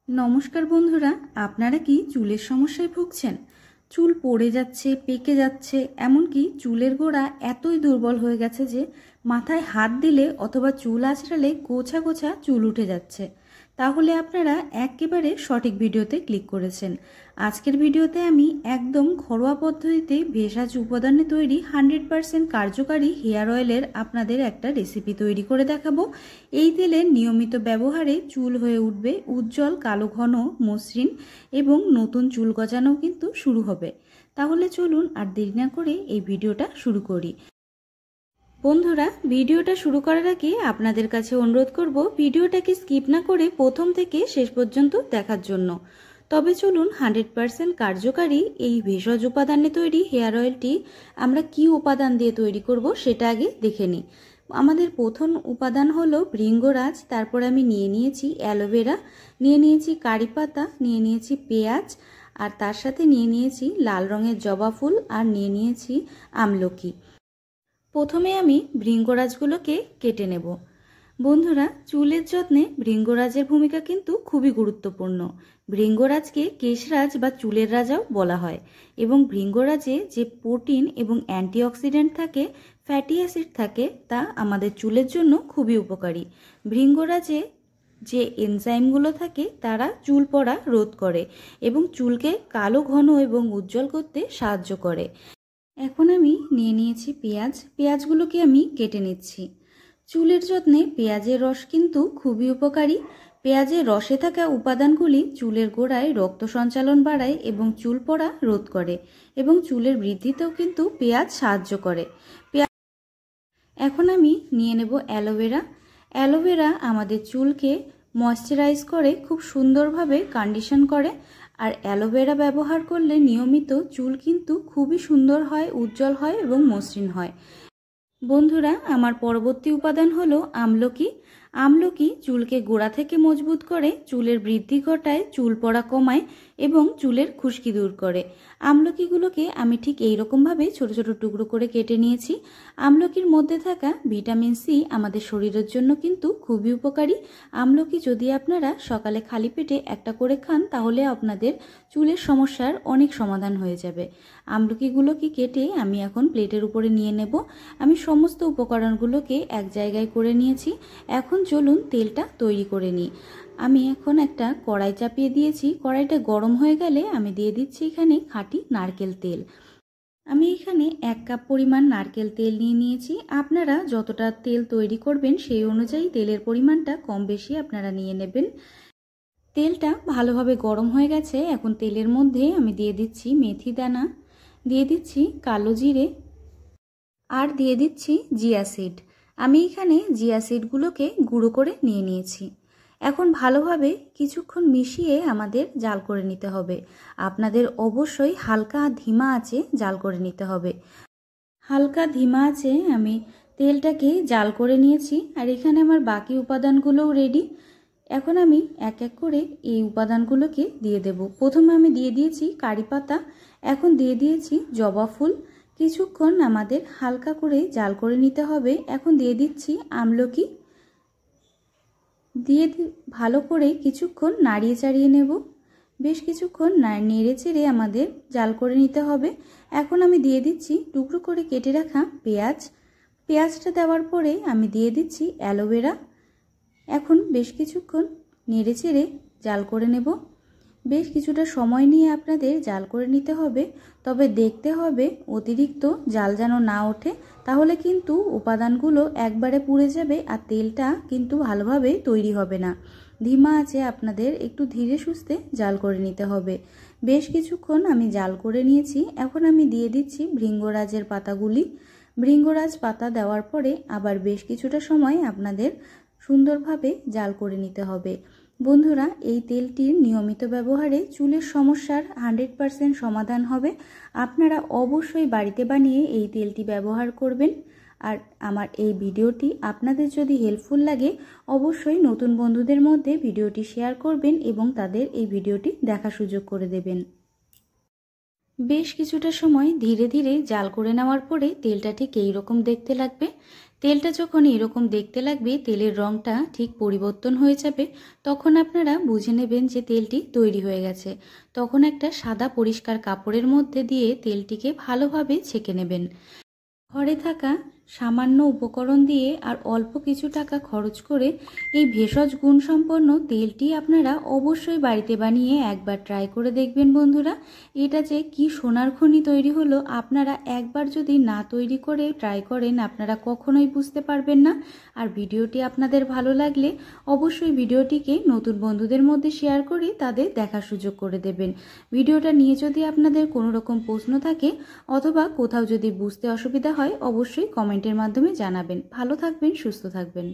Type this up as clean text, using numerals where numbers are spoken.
নমস্কার বন্ধুরা, আপনারা কি চুলের সমস্যায় ভুগছেন? চুল পড়ে যাচ্ছে, পেকে যাচ্ছে, এমনকি চুলের গোড়া এতই দুর্বল হয়ে গেছে যে মাথায় হাত দিলে অথবা চুল আঁচড়ালে গোছা গোছা চুল উঠে যাচ্ছে। তাহলে আপনারা একেবারে সঠিক ভিডিওতে ক্লিক করেছেন। আজকের ভিডিওতে আমি একদম ঘরোয়া পদ্ধতিতে ভেষজ উপাদানে তৈরি 100% কার্যকারী হেয়ার অয়েলের আপনাদের একটা রেসিপি তৈরি করে দেখাবো। এই তেলের নিয়মিত ব্যবহারে চুল হয়ে উঠবে উজ্জ্বল, কালো ঘন, মসৃণ এবং নতুন চুল গজানোও কিন্তু শুরু হবে। তাহলে চলুন আর দেরি না করে এই ভিডিওটা শুরু করি। বন্ধুরা, ভিডিওটা শুরু করার আগে আপনাদের কাছে অনুরোধ করব ভিডিওটাকে স্কিপ না করে প্রথম থেকে শেষ পর্যন্ত দেখার জন্য। তবে চলুন 100% কার্যকারী এই ভেষজ উপাদানে তৈরি হেয়ার অয়েলটি আমরা কি উপাদান দিয়ে তৈরি করব সেটা আগে দেখে নিই। আমাদের প্রথম উপাদান হলো ভৃঙ্গরাজ, তারপর আমি নিয়ে নিয়েছি অ্যালোভেরা, নিয়ে নিয়েছি কারি পাতা, নিয়ে নিয়েছি পেঁয়াজ, আর তার সাথে নিয়ে নিয়েছি লাল রঙের জবা ফুল, আর নিয়ে নিয়েছি আমলকি। প্রথমে আমি ভৃঙ্গরাজগুলোকে কেটে নেব। বন্ধুরা, চুলের যত্নে ভৃঙ্গরাজের ভূমিকা কিন্তু খুবই গুরুত্বপূর্ণ। ভৃঙ্গরাজকে কেশরাজ বা চুলের রাজাও বলা হয় এবং ভৃঙ্গরাজে যে প্রোটিন এবং অ্যান্টিঅক্সিডেন্ট থাকে, ফ্যাটি অ্যাসিড থাকে, তা আমাদের চুলের জন্য খুবই উপকারী। ভৃঙ্গরাজে যে এনজাইমগুলো থাকে তারা চুল পড়া রোধ করে এবং চুলকে কালো ঘন এবং উজ্জ্বল করতে সাহায্য করে। এখন আমি নিয়ে নিয়েছি পেঁয়াজগুলোকে আমি কেটে নিচ্ছি। চুলের যত্নে পেঁয়াজের রস কিন্তু খুবই উপকারী। পেঁয়াজের রসে থাকা উপাদানগুলি চুলের গোড়ায় রক্ত সঞ্চালন বাড়ায় এবং চুল পড়া রোধ করে এবং চুলের বৃদ্ধিতেও কিন্তু পেঁয়াজ সাহায্য করে। এখন আমি নিয়ে নেব অ্যালোভেরা। অ্যালোভেরা আমাদের চুলকে ময়শ্চারাইজ করে, খুব সুন্দরভাবে কন্ডিশন করে। আর অ্যালোভেরা ব্যবহার করলে নিয়মিত চুল কিন্তু খুবই সুন্দর হয়, উজ্জ্বল হয় এবং মসৃণ হয়। বন্ধুরা, আমার পরবর্তী উপাদান হলো আমলকি। আমলকি চুলকে গোড়া থেকে মজবুত করে, চুলের বৃদ্ধি ঘটায়, চুল পড়া কমায় এবং চুলের খুশকি দূর করে। আমলকিগুলোকে আমি ঠিক এই রকমভাবে ছোট ছোট টুকরো করে কেটে নিয়েছি। আমলকির মধ্যে থাকা ভিটামিন সি আমাদের শরীরের জন্য কিন্তু খুবই উপকারী। আমলকি যদি আপনারা সকালে খালি পেটে একটা করে খান তাহলে আপনাদের চুলের সমস্যার অনেক সমাধান হয়ে যাবে। আমলকিগুলোকে কেটে আমি এখন প্লেটের উপরে নিয়ে নেব। আমি সমস্ত উপকরণগুলোকে এক জায়গায় করে নিয়েছি। এখন চলুন তেলটা তৈরি করে নিই। আমি এখন একটা কড়াই চাপিয়ে দিয়েছি। কড়াইটা গরম হয়ে গেলে আমি দিয়ে দিচ্ছি এখানে খাঁটি নারকেল তেল। আমি এখানে 1 কাপ পরিমাণ নারকেল তেল নিয়ে নিয়েছি। আপনারা যতটা তেল তৈরি করবেন সেই অনুযায়ী তেলের পরিমাণটা কম বেশি আপনারা নিয়ে নেবেন। তেলটা ভালোভাবে গরম হয়ে গেছে। এখন তেলের মধ্যে আমি দিয়ে দিচ্ছি মেথি দানা, দিয়ে দিচ্ছি কালো জিরে, আর দিয়ে দিচ্ছি জিয়া সিড। আমি এখানে জিয়া সিডগুলোকে গুঁড়ো করে নিয়ে নিয়েছি। এখন ভালোভাবে কিছুক্ষণ মিশিয়ে আমাদের জাল করে নিতে হবে। আপনাদের অবশ্যই হালকা ধিমা আঁচে জাল করে নিতে হবে। হালকা ধিমা আঁচে আমি তেলটাকে জাল করে নিয়েছি আর এখানে আমার বাকি উপাদানগুলোও রেডি। এখন আমি এক এক করে এই উপাদানগুলোকে দিয়ে দেব। প্রথমে আমি দিয়ে দিয়েছি কারি পাতা, এখন দিয়ে দিয়েছি জবা ফুল। কিছুক্ষণ আমাদের হালকা করে জাল করে নিতে হবে। এখন দিয়ে দিচ্ছি আমলকি, দিয়ে ভালো করে কিছুক্ষণ নাড়িয়ে চাড়িয়ে নেব। বেশ কিছুক্ষণ নেড়ে চেড়ে আমাদের জাল করে নিতে হবে। এখন আমি দিয়ে দিচ্ছি টুকরো করে কেটে রাখা পেঁয়াজটা দেওয়ার পরে আমি দিয়ে দিচ্ছি অ্যালোভেরা। এখন বেশ কিছুক্ষণ নেড়ে চেড়ে জাল করে নেব। বেশ কিছুটা সময় নিয়ে আপনাদের জাল করে নিতে হবে, তবে দেখতে হবে অতিরিক্ত জাল যেন না ওঠে, তাহলে কিন্তু উপাদানগুলো একবারে পুড়ে যাবে আর তেলটা কিন্তু ভালোভাবে তৈরি হবে না। ধিমা আছে আপনাদের একটু ধীরে সুস্থে জাল করে নিতে হবে। বেশ কিছুক্ষণ আমি জাল করে নিয়েছি। এখন আমি দিয়ে দিচ্ছি ভৃঙ্গরাজের পাতাগুলি। ভৃঙ্গরাজ পাতা দেওয়ার পরে আবার বেশ কিছুটা সময় আপনাদের সুন্দরভাবে জাল করে নিতে হবে। বন্ধুরা, এই তেলটির নিয়মিত ব্যবহারে চুলের সমস্যার 100% সমাধান হবে। আপনারা অবশ্যই বাড়িতে বানিয়ে এই তেলটি ব্যবহার করবেন। আর আমার এই ভিডিওটি আপনাদের যদি হেল্পফুল লাগে অবশ্যই নতুন বন্ধুদের মধ্যে ভিডিওটি শেয়ার করবেন এবং তাদের এই ভিডিওটি দেখার সুযোগ করে দেবেন। বেশ কিছুটা সময় ধীরে ধীরে জাল করে নেওয়ার পরে তেলটা ঠিক এই রকম দেখতে লাগবে। তেলটা যখন এরকম দেখতে লাগবে, তেলের রঙটা ঠিক পরিবর্তন হয়ে যাবে, তখন আপনারা বুঝে নেবেন যে তেলটি তৈরি হয়ে গেছে। তখন একটা সাদা পরিষ্কার কাপড়ের মধ্যে দিয়ে তেলটিকে ভালোভাবে ছেঁকে নেবেন। ঘরে থাকা সামান্য উপকরণ দিয়ে আর অল্প কিছু টাকা খরচ করে এই ভেষজ গুণসম্পন্ন তেলটি আপনারা অবশ্যই বাড়িতে বানিয়ে একবার ট্রাই করে দেখবেন বন্ধুরা। এটা যে কি সোনার খনি তৈরি হলো, আপনারা একবার যদি না তৈরি করে ট্রাই করেন আপনারা কখনোই বুঝতে পারবেন না। আর ভিডিওটি আপনাদের ভালো লাগলে অবশ্যই ভিডিওটিকে নতুন বন্ধুদের মধ্যে শেয়ার করে তাদের দেখার সুযোগ করে দেবেন। ভিডিওটা নিয়ে যদি আপনাদের কোনো রকম প্রশ্ন থাকে অথবা কোথাও যদি বুঝতে অসুবিধা হয় অবশ্যই কমেন্টের মাধ্যমে জানাবেন। ভালো থাকবেন, সুস্থ থাকবেন।